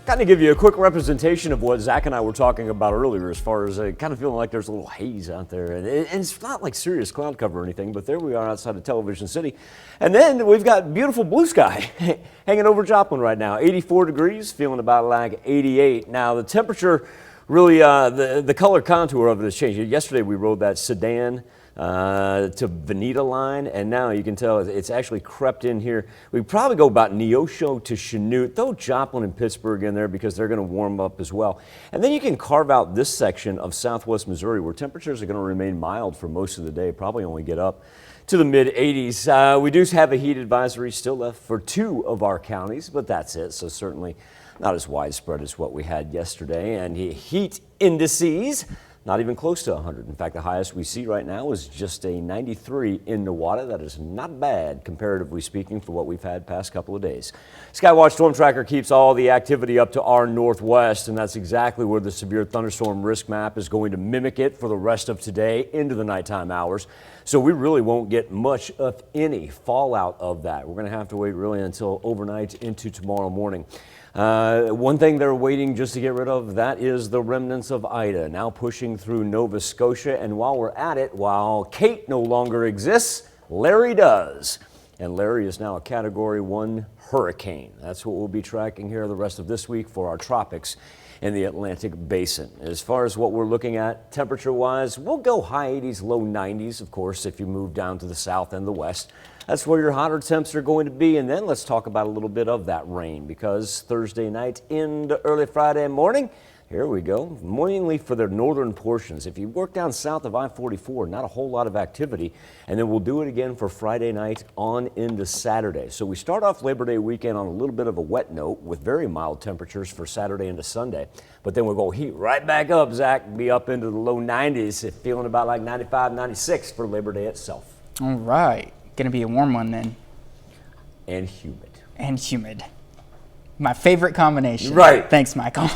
Kind of give you a quick representation of what Zach and I were talking about earlier as far as kind of feeling like there's a little haze out there. And it's not like serious cloud cover or anything, but there we are outside of Television City. And then we've got beautiful blue sky hanging over Joplin right now. 84 degrees, feeling about like 88. Now the temperature really, the color contour of it has changed. Yesterday we rode that sedan to Veneta line, and now you can tell it's actually crept in here. We probably go about Neosho to Chanute, throw Joplin and Pittsburgh in there because they're going to warm up as well. And then you can carve out this section of southwest Missouri where temperatures are going to remain mild for most of the day, probably only get up to the mid 80s. We do have a heat advisory still left for 2 of our counties, but that's it. So certainly not as widespread as what we had yesterday. And heat indices, not even close to 100. In fact, the highest we see right now is just a 93 in Nowata. That is not bad, comparatively speaking, for what we've had past couple of days. Skywatch Storm Tracker keeps all the activity up to our northwest, and that's exactly where the severe thunderstorm risk map is going to mimic it for the rest of today into the nighttime hours. So we really won't get much of any fallout of that. We're going to have to wait really until overnight into tomorrow morning. One thing they're waiting just to get rid of, that is the remnants of Ida, now pushing through Nova Scotia. And while we're at it, while Kate no longer exists, Larry does. And Larry is now a Category 1 hurricane. That's what we'll be tracking here the rest of this week for our tropics in the Atlantic Basin. As far as what we're looking at temperature-wise, we'll go high 80s, low 90s, of course, if you move down to the south and the west. That's where your hotter temps are going to be. And then let's talk about a little bit of that rain, because Thursday night into early Friday morning, here we go, mainly for the northern portions. If you work down south of I-44, not a whole lot of activity. And then we'll do it again for Friday night on into Saturday. So we start off Labor Day weekend on a little bit of a wet note with very mild temperatures for Saturday into Sunday. But then we'll go heat right back up, Zach, be up into the low 90s, feeling about like 95, 96 for Labor Day itself. All right. Going to be a warm one then. And humid. And humid. My favorite combination. Right. Thanks, Michael.